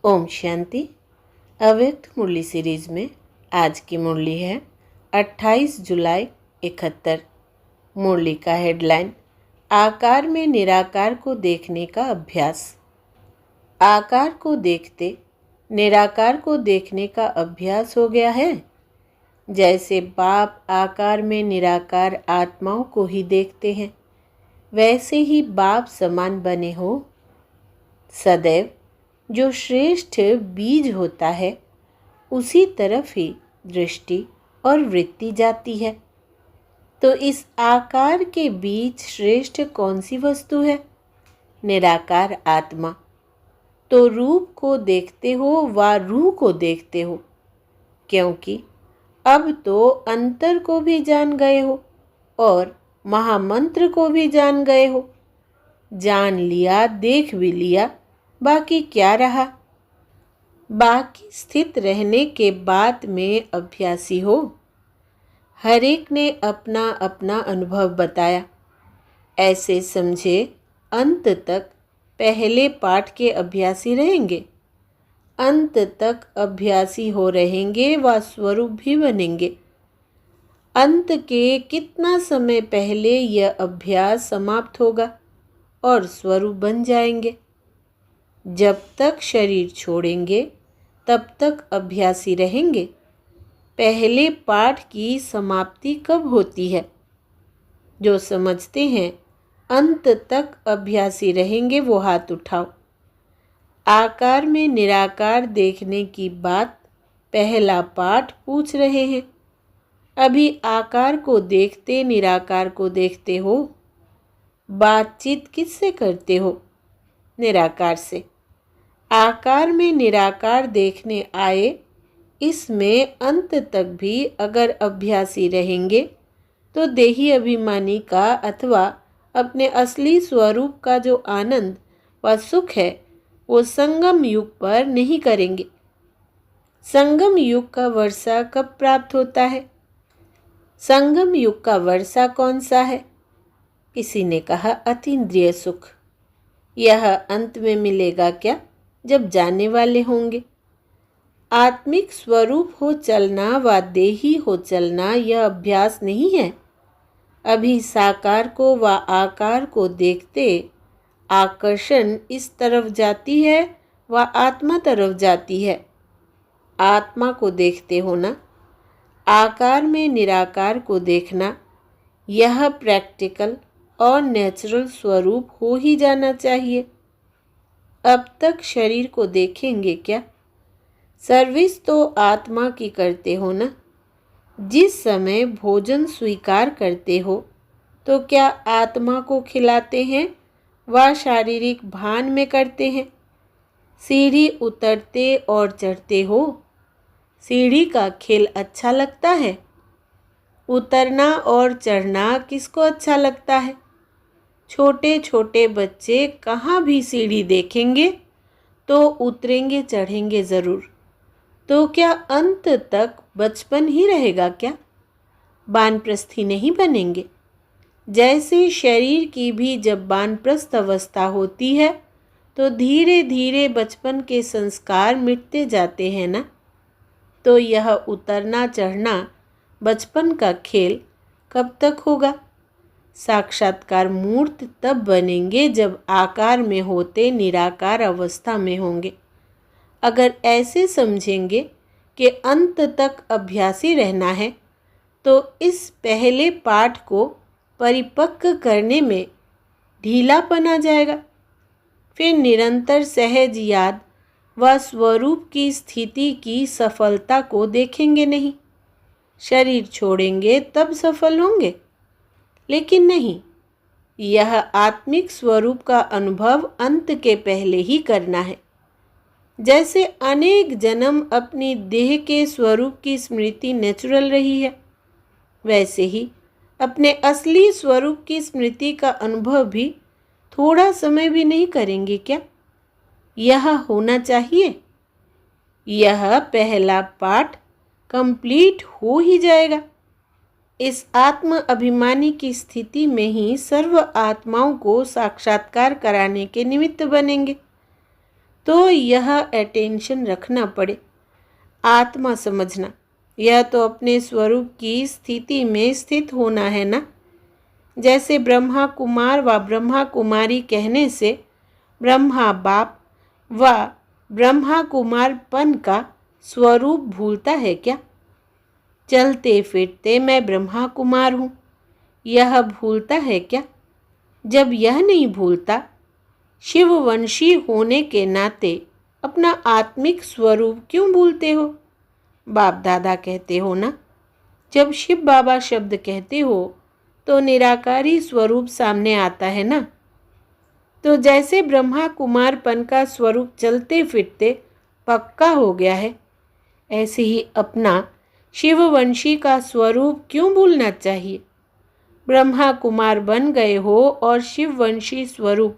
ओम शांति। अव्यक्त मुरली सीरीज में आज की मुरली है 28 जुलाई 71। मुरली का हेडलाइन आकार में निराकार को देखने का अभ्यास। आकार को देखते निराकार को देखने का अभ्यास हो गया है। जैसे बाप आकार में निराकार आत्माओं को ही देखते हैं, वैसे ही बाप समान बने हो। सदैव जो श्रेष्ठ बीज होता है उसी तरफ ही दृष्टि और वृत्ति जाती है। तो इस आकार के बीच श्रेष्ठ कौन सी वस्तु है? निराकार आत्मा। तो रूप को देखते हो व रूह को देखते हो, क्योंकि अब तो अंतर को भी जान गए हो और महामंत्र को भी जान गए हो। जान लिया, देख भी लिया, बाकी क्या रहा? बाकी स्थित रहने के बाद में अभ्यासी हो। हर एक ने अपना अपना अनुभव बताया। ऐसे समझे अंत तक पहले पाठ के अभ्यासी रहेंगे, अंत तक अभ्यासी हो रहेंगे व स्वरूप भी बनेंगे। अंत के कितना समय पहले यह अभ्यास समाप्त होगा और स्वरूप बन जाएंगे। जब तक शरीर छोड़ेंगे तब तक अभ्यासी रहेंगे। पहले पाठ की समाप्ति कब होती है? जो समझते हैं अंत तक अभ्यासी रहेंगे वो हाथ उठाओ। आकार में निराकार देखने की बात पहला पाठ पूछ रहे हैं। अभी आकार को देखते निराकार को देखते हो। बातचीत किससे करते हो? निराकार से। आकार में निराकार देखने आए, इसमें अंत तक भी अगर अभ्यासी रहेंगे तो देही अभिमानी का अथवा अपने असली स्वरूप का जो आनंद व सुख है वो संगम युग पर नहीं करेंगे। संगम युग का वर्षा कब प्राप्त होता है? संगम युग का वर्षा कौन सा है? किसी ने कहा अतीन्द्रिय सुख। यह अंत में मिलेगा क्या? जब जाने वाले होंगे। आत्मिक स्वरूप हो चलना व देही हो चलना यह अभ्यास नहीं है। अभी साकार को व आकार को देखते आकर्षण इस तरफ जाती है व आत्मा तरफ जाती है। आत्मा को देखते हो ना। आकार में निराकार को देखना, यह प्रैक्टिकल और नेचुरल स्वरूप हो ही जाना चाहिए। अब तक शरीर को देखेंगे क्या? सर्विस तो आत्मा की करते हो ना। जिस समय भोजन स्वीकार करते हो तो क्या आत्मा को खिलाते हैं व शारीरिक भान में करते हैं? सीढ़ी उतरते और चढ़ते हो। सीढ़ी का खेल अच्छा लगता है? उतरना और चढ़ना किसको अच्छा लगता है? छोटे छोटे बच्चे कहाँ भी सीढ़ी देखेंगे तो उतरेंगे चढ़ेंगे ज़रूर। तो क्या अंत तक बचपन ही रहेगा क्या? वानप्रस्थी नहीं बनेंगे? जैसे शरीर की भी जब वानप्रस्थ अवस्था होती है तो धीरे धीरे बचपन के संस्कार मिटते जाते हैं ना। तो यह उतरना चढ़ना बचपन का खेल कब तक होगा? साक्षात्कार मूर्त तब बनेंगे जब आकार में होते निराकार अवस्था में होंगे। अगर ऐसे समझेंगे कि अंत तक अभ्यासी रहना है तो इस पहले पाठ को परिपक्व करने में ढीलापन आ जाएगा। फिर निरंतर सहज याद व स्वरूप की स्थिति की सफलता को देखेंगे नहीं। शरीर छोड़ेंगे तब सफल होंगे, लेकिन नहीं। यह आत्मिक स्वरूप का अनुभव अंत के पहले ही करना है। जैसे अनेक जन्म अपनी देह के स्वरूप की स्मृति नेचुरल रही है, वैसे ही अपने असली स्वरूप की स्मृति का अनुभव भी थोड़ा समय भी नहीं करेंगे क्या? यह होना चाहिए। यह पहला पाठ कंप्लीट हो ही जाएगा। इस आत्म अभिमानी की स्थिति में ही सर्व आत्माओं को साक्षात्कार कराने के निमित्त बनेंगे। तो यह अटेंशन रखना पड़े। आत्मा समझना, यह तो अपने स्वरूप की स्थिति में स्थित होना है ना। जैसे ब्रह्मा कुमार व ब्रह्मा कुमारी कहने से ब्रह्मा बाप व ब्रह्मा कुमारपन का स्वरूप भूलता है क्या? चलते फिरते मैं ब्रह्मा कुमार हूँ, यह भूलता है क्या? जब यह नहीं भूलता, शिववंशी होने के नाते अपना आत्मिक स्वरूप क्यों भूलते हो? बाप दादा कहते हो ना, जब शिव बाबा शब्द कहते हो तो निराकारी स्वरूप सामने आता है ना। तो जैसे ब्रह्मा कुमारपन का स्वरूप चलते फिरते पक्का हो गया है, ऐसे ही अपना शिववंशी का स्वरूप क्यों भूलना चाहिए? ब्रह्मा कुमार बन गए हो और शिववंशी स्वरूप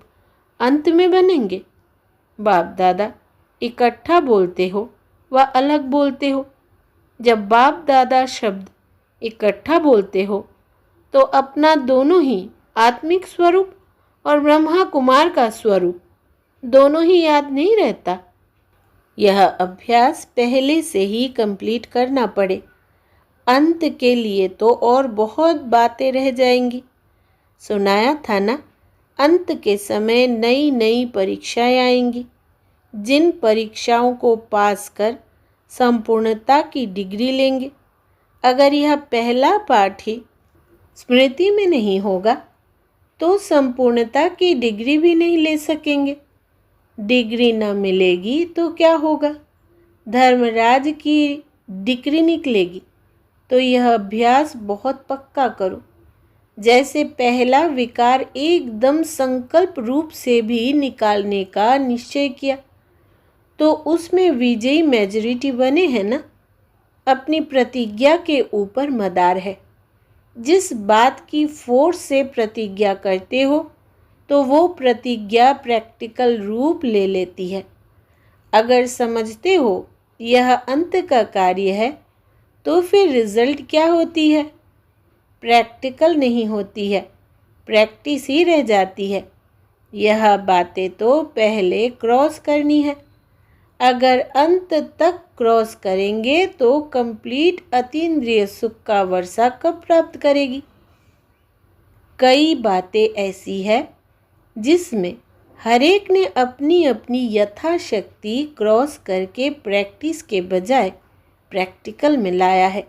अंत में बनेंगे। बाप दादा इकट्ठा बोलते हो व अलग बोलते हो। जब बाप दादा शब्द इकट्ठा बोलते हो तो अपना दोनों ही आत्मिक स्वरूप और ब्रह्मा कुमार का स्वरूप दोनों ही याद नहीं रहता। यह अभ्यास पहले से ही कंप्लीट करना पड़े। अंत के लिए तो और बहुत बातें रह जाएंगी। सुनाया था ना, अंत के समय नई नई परीक्षाएं आएंगी, जिन परीक्षाओं को पास कर संपूर्णता की डिग्री लेंगे। अगर यह पहला पाठ ही स्मृति में नहीं होगा तो संपूर्णता की डिग्री भी नहीं ले सकेंगे। डिग्री न मिलेगी तो क्या होगा? धर्मराज की डिग्री निकलेगी। तो यह अभ्यास बहुत पक्का करो। जैसे पहला विकार एकदम संकल्प रूप से भी निकालने का निश्चय किया तो उसमें विजयी मेजॉरिटी बने हैं ना। अपनी प्रतिज्ञा के ऊपर मदार है। जिस बात की फोर्स से प्रतिज्ञा करते हो तो वो प्रतिज्ञा प्रैक्टिकल रूप ले लेती है। अगर समझते हो यह अंत का कार्य है तो फिर रिजल्ट क्या होती है? प्रैक्टिकल नहीं होती है, प्रैक्टिस ही रह जाती है। यह बातें तो पहले क्रॉस करनी है। अगर अंत तक क्रॉस करेंगे तो कंप्लीट अतीन्द्रिय सुख का वर्षा कब प्राप्त करेगी? कई बातें ऐसी है जिसमें हर एक ने अपनी अपनी यथाशक्ति क्रॉस करके प्रैक्टिस के बजाय प्रैक्टिकल में लाया है।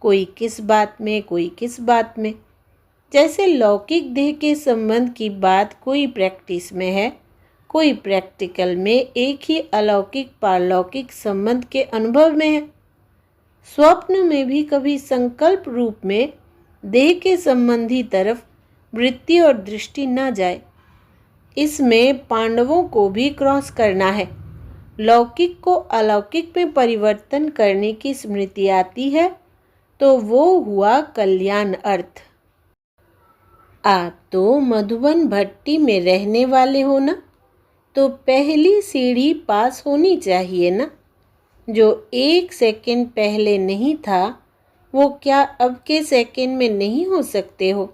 कोई किस बात में, कोई किस बात में। जैसे लौकिक देह के संबंध की बात कोई प्रैक्टिस में है, कोई प्रैक्टिकल में। एक ही अलौकिक पारलौकिक संबंध के अनुभव में है। स्वप्न में भी कभी संकल्प रूप में देह के संबंधी तरफ वृत्ति और दृष्टि न जाए। इसमें पांडवों को भी क्रॉस करना है। लौकिक को अलौकिक में परिवर्तन करने की स्मृति आती है तो वो हुआ कल्याण अर्थ। आप तो मधुबन भट्टी में रहने वाले हो ना, तो पहली सीढ़ी पास होनी चाहिए ना। जो 1 सेकंड पहले नहीं था वो क्या अब के सेकंड में नहीं हो सकते हो?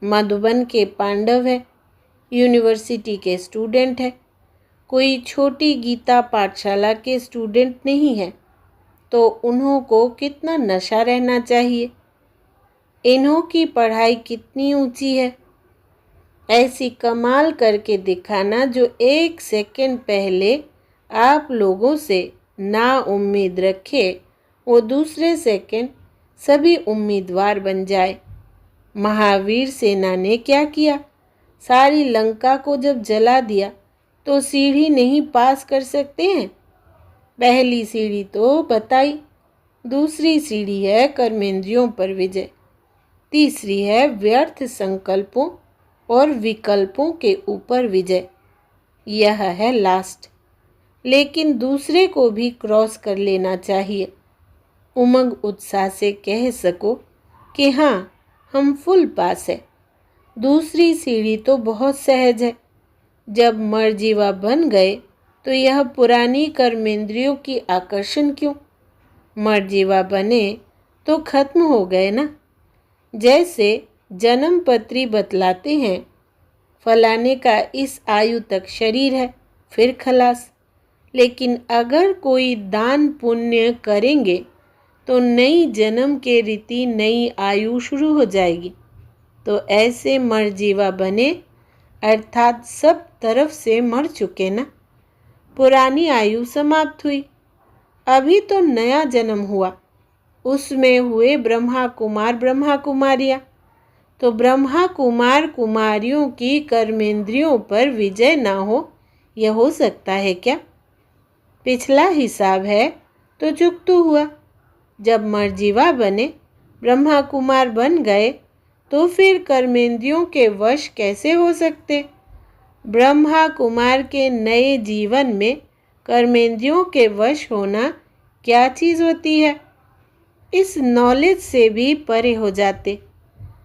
मधुबन के पांडव है, यूनिवर्सिटी के स्टूडेंट है, कोई छोटी गीता पाठशाला के स्टूडेंट नहीं है। तो उन्हों को कितना नशा रहना चाहिए। इन्हों की पढ़ाई कितनी ऊंची है। ऐसी कमाल करके दिखाना जो 1 सेकंड पहले आप लोगों से ना उम्मीद रखे वो दूसरे सेकंड सभी उम्मीदवार बन जाए। महावीर सेना ने क्या किया? सारी लंका को जब जला दिया तो सीढ़ी नहीं पास कर सकते हैं। पहली सीढ़ी तो बताई, दूसरी सीढ़ी है कर्मेंद्रियों पर विजय, तीसरी है व्यर्थ संकल्पों और विकल्पों के ऊपर विजय। यह है लास्ट। लेकिन दूसरे को भी क्रॉस कर लेना चाहिए। उमंग उत्साह से कह सको कि हाँ हम फुल पास है। दूसरी सीढ़ी तो बहुत सहज है। जब मर्जीवा बन गए तो यह पुरानी कर्मेंद्रियों की आकर्षण क्यों? मर्जीवा बने तो खत्म हो गए ना। जैसे जन्म पत्री बतलाते हैं फलाने का इस आयु तक शरीर है, फिर खलास। लेकिन अगर कोई दान पुण्य करेंगे तो नई जन्म के रीति नई आयु शुरू हो जाएगी। तो ऐसे मरजीवा बने अर्थात सब तरफ से मर चुके ना। पुरानी आयु समाप्त हुई, अभी तो नया जन्म हुआ, उसमें हुए ब्रह्मा कुमार ब्रह्मा कुमारियाँ। तो ब्रह्मा कुमार कुमारियों की कर्मेंद्रियों पर विजय ना हो, यह हो सकता है क्या? पिछला हिसाब है तो चुकतू हुआ। जब मरजीवा बने ब्रह्मा कुमार बन गए तो फिर कर्मेंद्रियों के वश कैसे हो सकते? ब्रह्मा कुमार के नए जीवन में कर्मेंद्रियों के वश होना क्या चीज़ होती है? इस नॉलेज से भी परे हो जाते।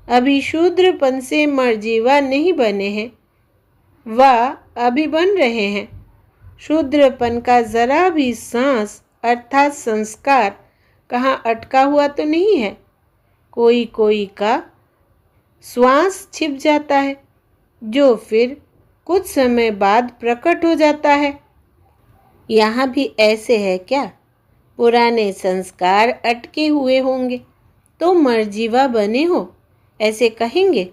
अभी शूद्रपन से मरजीवा नहीं बने हैं, वह अभी बन रहे हैं। शूद्रपन का जरा भी सांस अर्थात संस्कार कहाँ अटका हुआ तो नहीं है। कोई कोई का श्वास छिप जाता है जो फिर कुछ समय बाद प्रकट हो जाता है। यहाँ भी ऐसे है क्या? पुराने संस्कार अटके हुए होंगे तो मरजीवा बने हो ऐसे कहेंगे।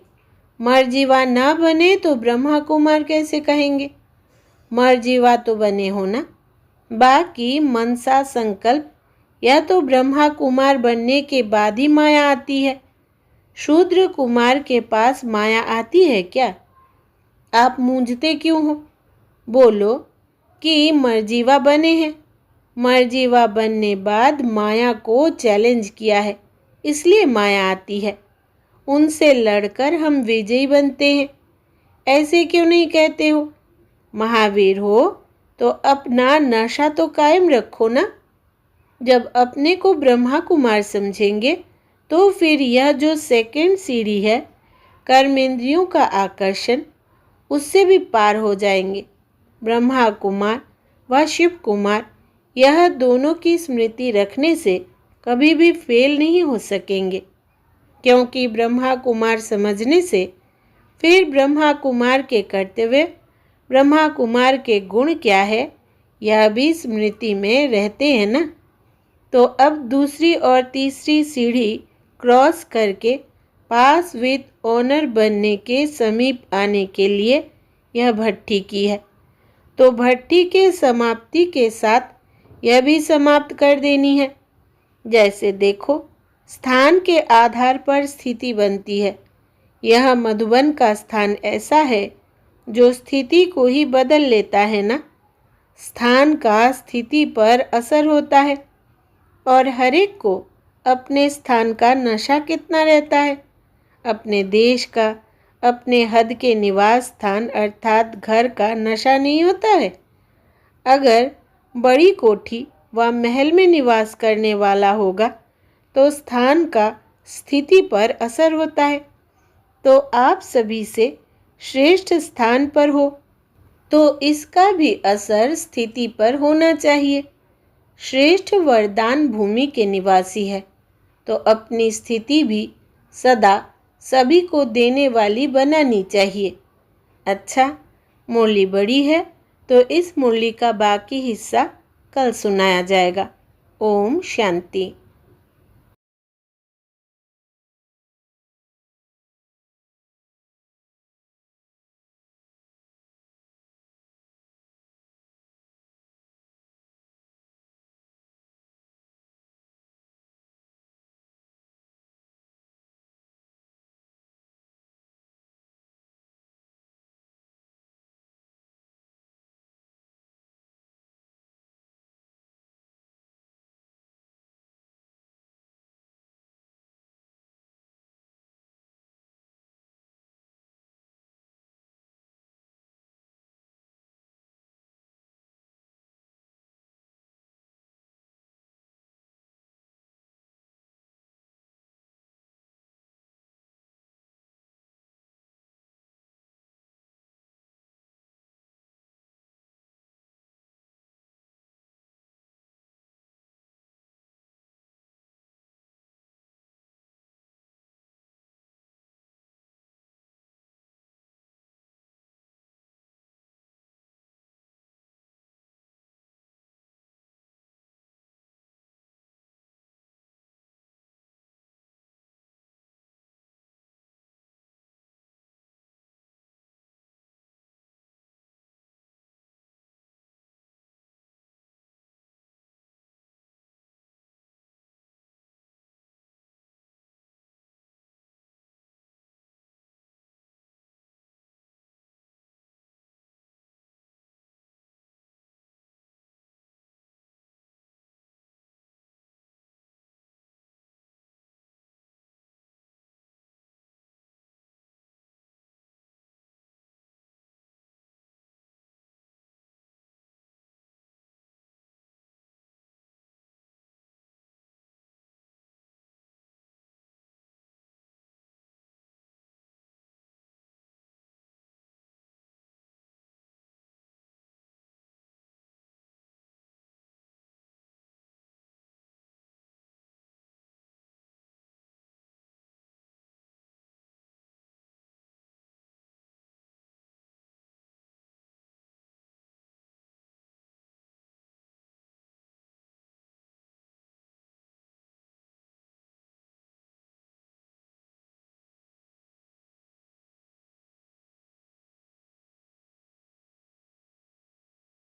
मरजीवा ना बने तो ब्रह्मा कुमार कैसे कहेंगे? मरजीवा तो बने हो ना। बाकी मनसा संकल्प या तो ब्रह्मा कुमार बनने के बाद ही माया आती है। शूद्र कुमार के पास माया आती है क्या? आप मूंझते क्यों हो? बोलो कि मरजीवा बने हैं। मरजीवा बनने बाद माया को चैलेंज किया है, इसलिए माया आती है। उनसे लड़कर हम विजयी बनते हैं। ऐसे क्यों नहीं कहते हो? महावीर हो तो अपना नशा तो कायम रखो ना। जब अपने को ब्रह्मा कुमार समझेंगे तो फिर यह जो सेकंड सीढ़ी है कर्मेंद्रियों का आकर्षण, उससे भी पार हो जाएंगे। ब्रह्मा कुमार व शिव कुमार यह दोनों की स्मृति रखने से कभी भी फेल नहीं हो सकेंगे, क्योंकि ब्रह्मा कुमार समझने से फिर ब्रह्मा कुमार के कर्तव्य, ब्रह्मा कुमार के गुण क्या है, यह भी स्मृति में रहते हैं ना। तो अब दूसरी और तीसरी सीढ़ी क्रॉस करके पास विद ऑनर बनने के समीप आने के लिए यह भट्ठी की है। तो भट्ठी के समाप्ति के साथ यह भी समाप्त कर देनी है। जैसे देखो, स्थान के आधार पर स्थिति बनती है। यह मधुबन का स्थान ऐसा है जो स्थिति को ही बदल लेता है ना। स्थान का स्थिति पर असर होता है और हर एक को अपने स्थान का नशा कितना रहता है। अपने देश का, अपने हद के निवास स्थान अर्थात घर का नशा नहीं होता है। अगर बड़ी कोठी व महल में निवास करने वाला होगा तो स्थान का स्थिति पर असर होता है। तो आप सभी से श्रेष्ठ स्थान पर हो तो इसका भी असर स्थिति पर होना चाहिए। श्रेष्ठ वरदान भूमि के निवासी है तो अपनी स्थिति भी सदा सभी को देने वाली बनानी चाहिए। अच्छा, मुरली बड़ी है तो इस मुरली का बाकी हिस्सा कल सुनाया जाएगा। ओम शांति।